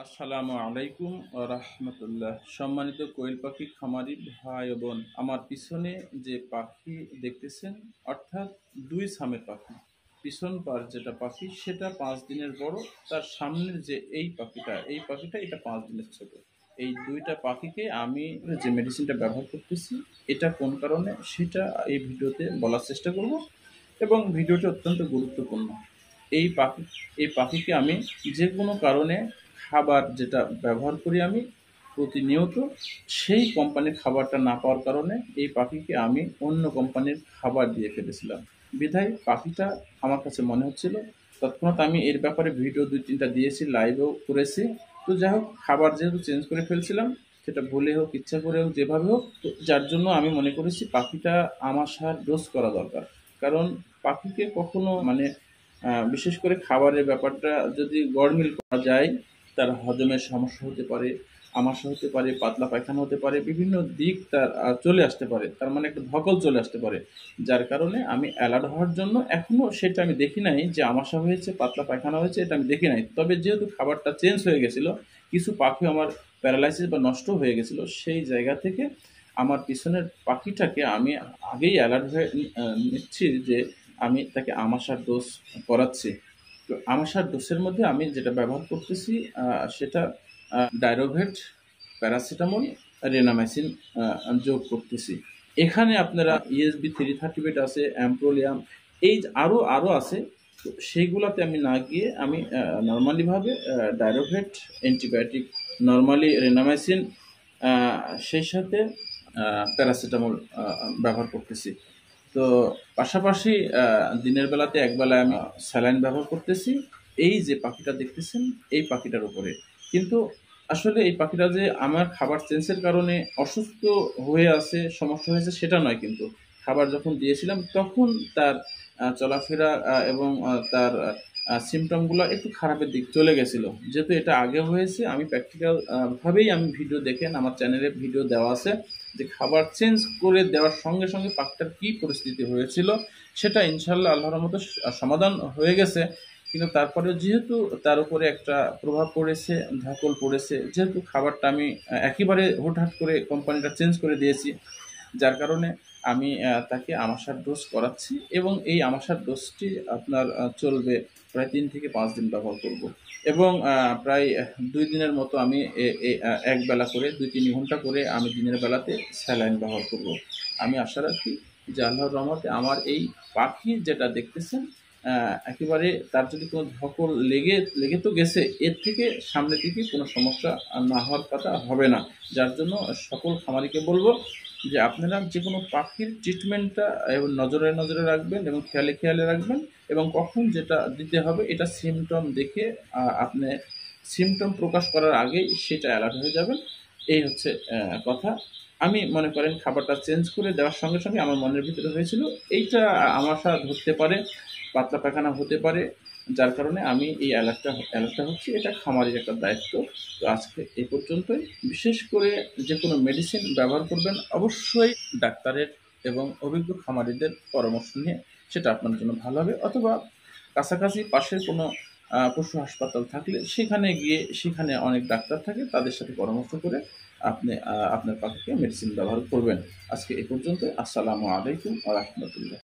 আসসালামু আলাইকুম রাহমাতুল্লাহ। সম্মানিত কোয়েল পাখি খামারি ভাই ও বোন, আমার পিছনে যে পাখি দেখতেছেন অর্থাৎ দুই সামের পাখি। পিছন পার যেটা পাখি সেটা 5 দিনের বড়। তার সামনের যে এই পাখিটা এটা 5 দিনের ছোট। এই দুইটা পাখিকে আমি যে মেডিসিনটা ব্যবহার করতেছি এটা কোন কারণে সেটা এই ভিডিওতে বলার চেষ্টা করব, এবং ভিডিওটি অত্যন্ত গুরুত্বপূর্ণ। এই পাখি এই পাখিকে আমি যে কোনো কারণে খাবার যেটা ব্যবহার করি আমি প্রতিনিয়ত, সেই কোম্পানির খাবারটা না পাওয়ার কারণে এই পাখিকে আমি অন্য কোম্পানির খাবার দিয়ে ফেলেছিলাম। বিধায় পাখিটা আমার কাছে মনে হচ্ছিল, তৎক্ষণাৎ আমি এর ব্যাপারে ভিডিও 2-3টা দিয়েছি, লাইভও করেছি। তো যাই হোক, খাবার যেহেতু চেঞ্জ করে ফেলছিলাম, সেটা ভুলে হোক ইচ্ছা করে হোক যেভাবে হোক, তো যার জন্য আমি মনে করেছি পাখিটা আমাশার ডোজ করা দরকার। কারণ পাখিকে কখনো বিশেষ করে খাবারের ব্যাপারটা যদি গড়মিল করা যায়, তার হজমের সমস্যা হতে পারে, আমাশা হতে পারে, পাতলা পায়খানা হতে পারে, বিভিন্ন দিক তার চলে আসতে পারে, তার মানে একটা ধকল চলে আসতে পারে। যার কারণে আমি অ্যালার্ট হওয়ার জন্য এখনো সেটা আমি দেখি নাই যে আমাশা হয়েছে, পাতলা পায়খানা হয়েছে, এটা আমি দেখি নাই। তবে যেহেতু খাবারটা চেঞ্জ হয়ে গেছিল, কিছু পাখি আমার প্যারালাইসিস বা নষ্ট হয়ে গেছিল, সেই জায়গা থেকে আমার পিছনের পাখিটাকে আমি আগেই অ্যালার্ট হয়ে নিচ্ছি যে আমি তাকে আমাশার ডোজ করাচ্ছি। তো আমাশার ডোজের মধ্যে আমি যেটা ব্যবহার করতেছি সেটা ডাইরোভেট, প্যারাসিটামল, রেনামাইসিন যোগ করতেছি। এখানে আপনারা ইএসবি 330 আছে, অ্যাম্প্রোলিয়াম, এই আরও আরও আছে। তো সেইগুলোতে আমি না গিয়ে আমি নর্মালিভাবে ডাইরোভেট, অ্যান্টিবায়োটিক, নর্মালি রেনামাইসিন, সেই সাথে প্যারাসিটামল ব্যবহার করতেছি। তো পাশাপাশি দিনের বেলাতে একবেলায় আমি স্যালাইন ব্যবহার করতেছি এই যে পাখিটা দেখতেছেন এই পাখিটার উপরে। কিন্তু আসলে এই পাখিটা যে আমার খাবার চেঞ্জের কারণে অসুস্থ হয়ে আছে, সমস্যা হয়েছে সেটা নয়। কিন্তু খাবার যখন দিয়েছিলাম তখন তার চলাফেরা এবং তার সিমটমগুলো একটু খারাপের দিক চলে গেছিলো। যেহেতু এটা আগে হয়েছে, আমি প্র্যাকটিক্যাল ভাবেই আমি ভিডিও দেখেন, আমার চ্যানেলে ভিডিও দেওয়া আছে যে খাবার চেঞ্জ করে দেওয়ার সঙ্গে সঙ্গে পাখিটার কী পরিস্থিতি হয়েছিল, সেটা ইনশাল্লাহ আল্লাহর রহমতে সমাধান হয়ে গেছে। কিন্তু তারপরেও যেহেতু তার উপরে একটা প্রভাব পড়েছে, ধকল পড়েছে, যেহেতু খাবারটা আমি একেবারে হুটহাট করে কোম্পানিটা চেঞ্জ করে দিয়েছি, যার কারণে আমি তাকে আমাশার ডোজ করাচ্ছি, এবং এই আমাশার ডোজটি আপনার চলবে প্রায় 3 থেকে 5 দিন ব্যবহার করব। এবং প্রায় 2 দিনের মতো আমি এক বেলা করে 2-3 ঘন্টা করে আমি দিনের বেলাতে স্যালাইন ব্যবহার করব। আমি আশা রাখি যে আল্লাহর রহমতে আমার এই পাখি যেটা দেখতেছেন একেবারে তার যদি কোনো ধকল লেগে লেগে তো গেছে, এর থেকে সামনের দিকে কোনো সমস্যা না হওয়ার কথা হবে না। যার জন্য সকল খামারিকে বলবো যে আপনারা যে কোনো পাখির ট্রিটমেন্টটা এবং নজরে নজরে রাখবেন এবং খেয়ালে খেয়ালে রাখবেন, এবং কখন যেটা দিতে হবে এটা সিমটম দেখে আপনি সিমটম প্রকাশ করার আগেই সেটা অ্যালার্ট হয়ে যাবেন। এই হচ্ছে কথা। আমি মনে করেন খাবারটা চেঞ্জ করে দেওয়ার সঙ্গে সঙ্গে আমার মনের ভিতরে হয়েছিল এইটা আমাশা ধরতে পারে, পাতলা পায়খানা হতে পারে, যার কারণে আমি এই অ্যালার্টটা হচ্ছে, এটা খামারের একটা দায়িত্ব। তো আজকে এই পর্যন্তই। বিশেষ করে যে কোনো মেডিসিন ব্যবহার করবেন অবশ্যই ডাক্তারের এবং অভিজ্ঞ খামারিদের পরামর্শ নিয়ে, সেটা আপনার জন্য ভালো হবে। অথবা কাছাকাছি পাশের কোনো পশু হাসপাতাল থাকলে সেখানে গিয়ে, সেখানে অনেক ডাক্তার থাকে, তাদের সাথে পরামর্শ করে আপনি আপনার পাখিকে মেডিসিন ব্যবহার করবেন। আজকে এই পর্যন্ত। আসসালামু আলাইকুম ওয়া রাহমাতুল্লাহ।